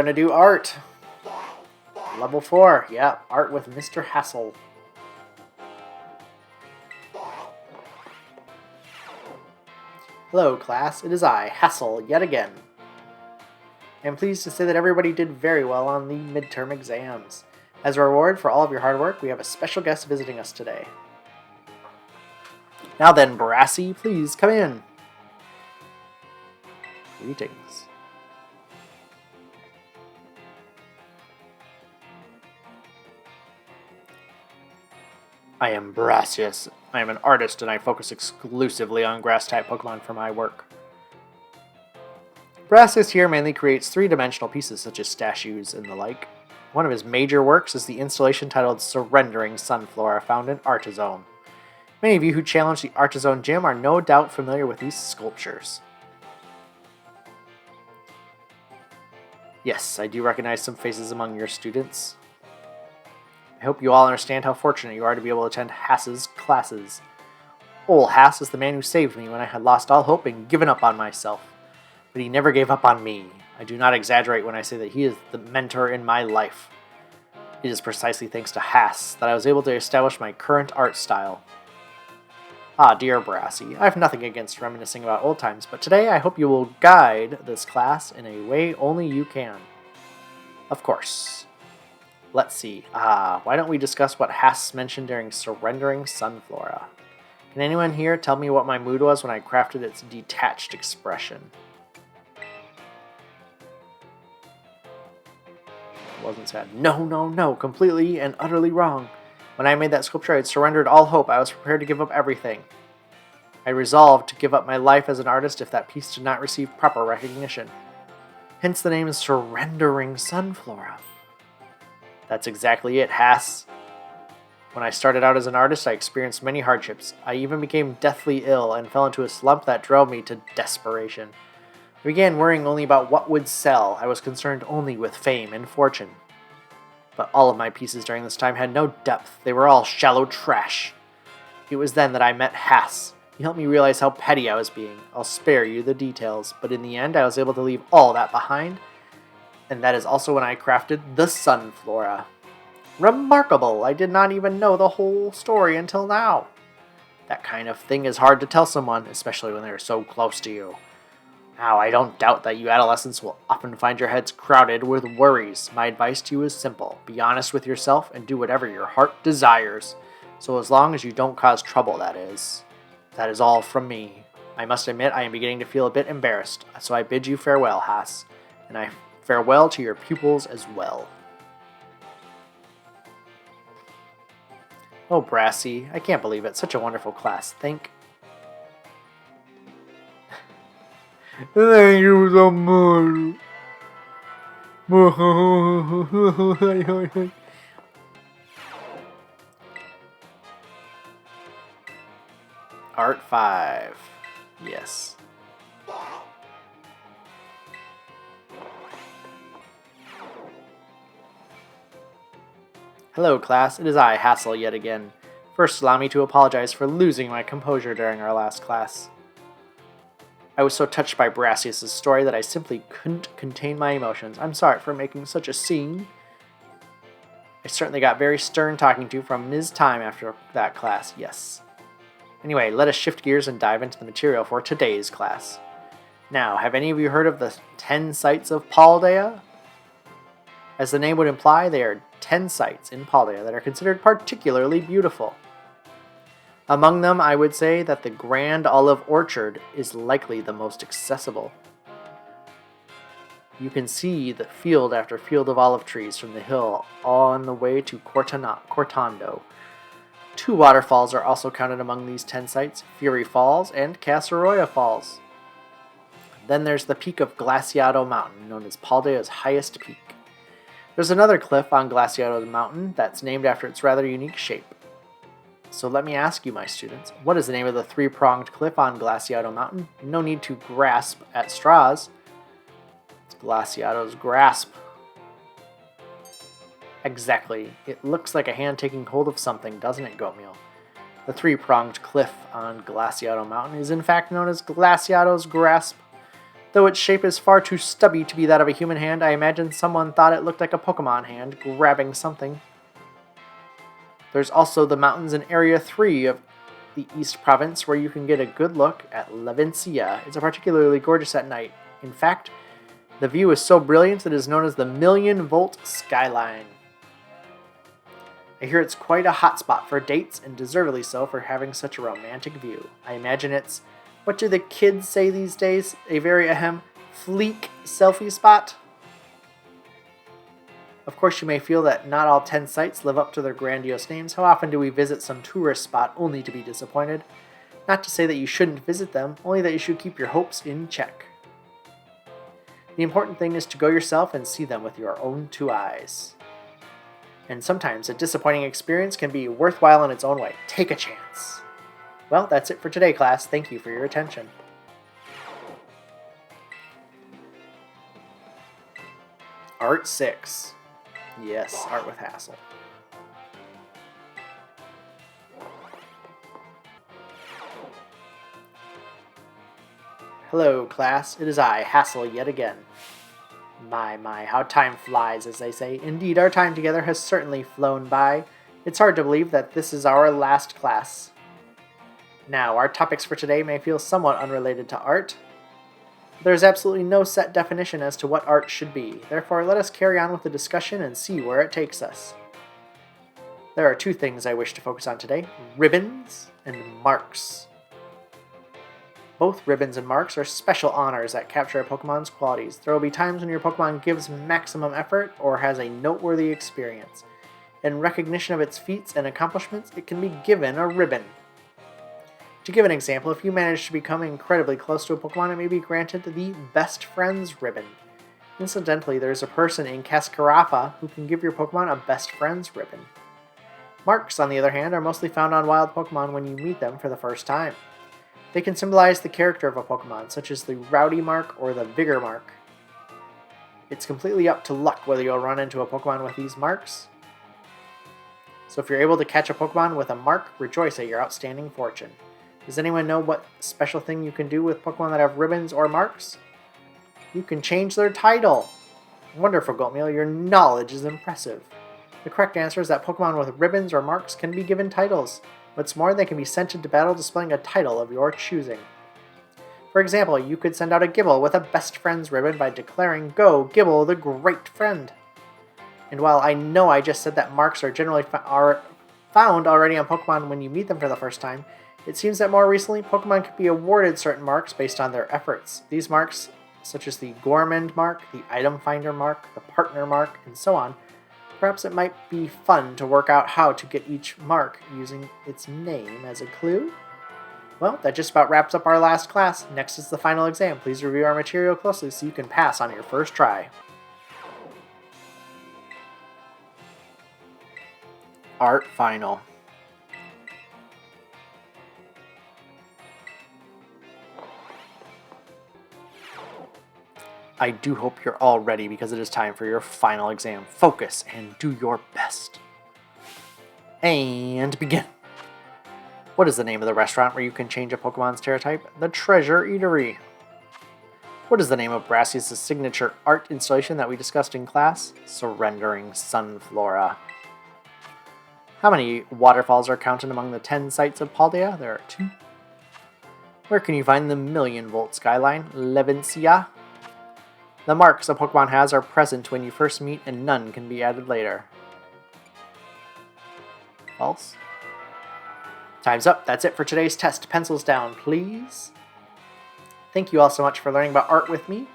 going to do art. Level 4. Yeah, art with Mr. Hassel. Hello, class. It is I, Hassel, yet again. I am pleased to say that everybody did very well on the midterm exams. As a reward for all of your hard work, we have a special guest visiting us today. Now then, Brassy, please come in. Greetings. I am Brassius. I am an artist and I focus exclusively on grass-type Pokemon for my work. Brassius here mainly creates three-dimensional pieces such as statues and the like. One of his major works is the installation titled Surrendering Sunflora found in Artizone. Many of you who challenge the Artizone gym are no doubt familiar with these sculptures. Yes, I do recognize some faces among your students. I hope you all understand how fortunate you are to be able to attend Hass's classes. Old Hass is the man who saved me when I had lost all hope and given up on myself. But he never gave up on me. I do not exaggerate when I say that he is the mentor in my life. It is precisely thanks to Hass that I was able to establish my current art style. Ah, dear Brassy, I have nothing against reminiscing about old times, but today I hope you will guide this class in a way only you can. Of course. Let's see. Why don't we discuss what Hass mentioned during Surrendering Sunflora? Can anyone here tell me what my mood was when I crafted its detached expression? It wasn't sad. No, completely and utterly wrong. When I made that sculpture, I had surrendered all hope. I was prepared to give up everything. I resolved to give up my life as an artist if that piece did not receive proper recognition. Hence the name is Surrendering Sunflora. That's exactly it, Hass. When I started out as an artist, I experienced many hardships. I even became deathly ill and fell into a slump that drove me to desperation. I began worrying only about what would sell. I was concerned only with fame and fortune. But all of my pieces during this time had no depth. They were all shallow trash. It was then that I met Hass. He helped me realize how petty I was being. I'll spare you the details, but in the end I was able to leave all that behind. And that is also when I crafted the Sunflora. Remarkable! I did not even know the whole story until now. That kind of thing is hard to tell someone, especially when they're so close to you. Now, I don't doubt that you adolescents will often find your heads crowded with worries. My advice to you is simple. Be honest with yourself and do whatever your heart desires. So as long as you don't cause trouble, that is. That is all from me. I must admit I am beginning to feel a bit embarrassed, so I bid you farewell, Hass. And I farewell to your pupils as well. Oh, Brassy, I can't believe it. Such a wonderful class. Thank you so much. Art 5. Yes. Hello, class. It is I, Hassel, yet again. First, allow me to apologize for losing my composure during our last class. I was so touched by Brassius' story that I simply couldn't contain my emotions. I'm sorry for making such a scene. I certainly got very stern talking to from Ms. Time after that class, yes. Anyway, let us shift gears and dive into the material for today's class. Now, have any of you heard of the 10 sites of Paldea? As the name would imply, they are 10 sites in Paldea that are considered particularly beautiful. Among them, I would say that the Grand Olive Orchard is likely the most accessible. You can see the field after field of olive trees from the hill on the way to Cortando. 2 waterfalls are also counted among these 10 sites, Fury Falls and Casaroya Falls. Then there's the peak of Glaciado Mountain, known as Paldea's highest peak. There's another cliff on Glaciado Mountain that's named after its rather unique shape. So let me ask you, my students, what is the name of the 3-pronged cliff on Glaciado Mountain? No need to grasp at straws. It's Glaciado's grasp. Exactly. It looks like a hand taking hold of something, doesn't it, Goatmeal? The 3-pronged cliff on Glaciado Mountain is in fact known as Glaciado's grasp. Though its shape is far too stubby to be that of a human hand, I imagine someone thought it looked like a Pokemon hand grabbing something. There's also the mountains in Area 3 of the East Province where you can get a good look at Levincia. It's particularly gorgeous at night. In fact, the view is so brilliant it is known as the Million-Volt Skyline. I hear it's quite a hotspot for dates, and deservedly so for having such a romantic view. I imagine it's, what do the kids say these days, a very fleek selfie spot? Of course, you may feel that not all 10 sites live up to their grandiose names. How often do we visit some tourist spot only to be disappointed? Not to say that you shouldn't visit them, only that you should keep your hopes in check. The important thing is to go yourself and see them with your own two eyes. And sometimes a disappointing experience can be worthwhile in its own way. Take a chance. Well, that's it for today, class. Thank you for your attention. Art 6. Yes, art with Hassel. Hello, class. It is I, Hassel, yet again. My, how time flies, as they say. Indeed, our time together has certainly flown by. It's hard to believe that this is our last class. Now, our topics for today may feel somewhat unrelated to art. There is absolutely no set definition as to what art should be. Therefore, let us carry on with the discussion and see where it takes us. There are two things I wish to focus on today: ribbons and marks. Both ribbons and marks are special honors that capture a Pokemon's qualities. There will be times when your Pokemon gives maximum effort or has a noteworthy experience. In recognition of its feats and accomplishments, it can be given a ribbon. To give an example, if you manage to become incredibly close to a Pokemon, it may be granted the Best Friends ribbon. Incidentally, there's a person in Cascarafa who can give your Pokemon a Best Friends ribbon. Marks, on the other hand, are mostly found on wild Pokemon when you meet them for the first time. They can symbolize the character of a Pokemon, such as the Rowdy mark or the Vigor mark. It's completely up to luck whether you'll run into a Pokemon with these marks. So if you're able to catch a Pokemon with a mark, rejoice at your outstanding fortune. Does anyone know what special thing you can do with Pokemon that have ribbons or marks? You can change their title! Wonderful, Goatmeal, your knowledge is impressive. The correct answer is that Pokemon with ribbons or marks can be given titles. What's more, they can be sent into battle displaying a title of your choosing. For example, you could send out a Gibble with a Best Friends ribbon by declaring, "Go, Gibble, the great friend!" And while I know I just said that marks are generally found already on Pokemon when you meet them for the first time, it seems that more recently, Pokemon could be awarded certain marks based on their efforts. These marks, such as the Gourmand mark, the Item Finder mark, the Partner mark, and so on, perhaps it might be fun to work out how to get each mark using its name as a clue. Well, that just about wraps up our last class. Next is the final exam. Please review our material closely so you can pass on your first try. Art Final. I do hope you're all ready because it is time for your final exam. Focus and do your best. And begin. What is the name of the restaurant where you can change a Pokemon's Terratype? The Treasure Eatery. What is the name of Brassius' signature art installation that we discussed in class? Surrendering Sunflora. How many waterfalls are counted among the 10 sites of Paldea? There are 2. Where can you find the Million-Volt Skyline? Levincia. The marks a Pokemon has are present when you first meet and none can be added later. False. Time's up. That's it for today's test. Pencils down, please. Thank you all so much for learning about art with me.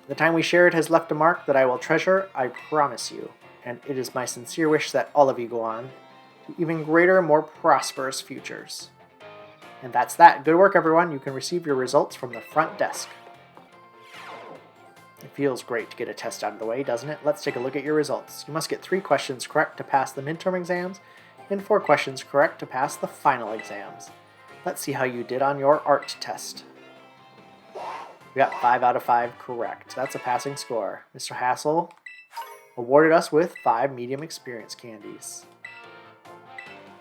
The time we shared has left a mark that I will treasure, I promise you. And it is my sincere wish that all of you go on to even greater, more prosperous futures. And that's that. Good work, everyone. You can receive your results from the front desk. It feels great to get a test out of the way, doesn't it? Let's take a look at your results. You must get 3 questions correct to pass the midterm exams, and 4 questions correct to pass the final exams. Let's see how you did on your art test. We got 5 out of 5 correct. That's a passing score. Mr. Hassel awarded us with 5 medium experience candies.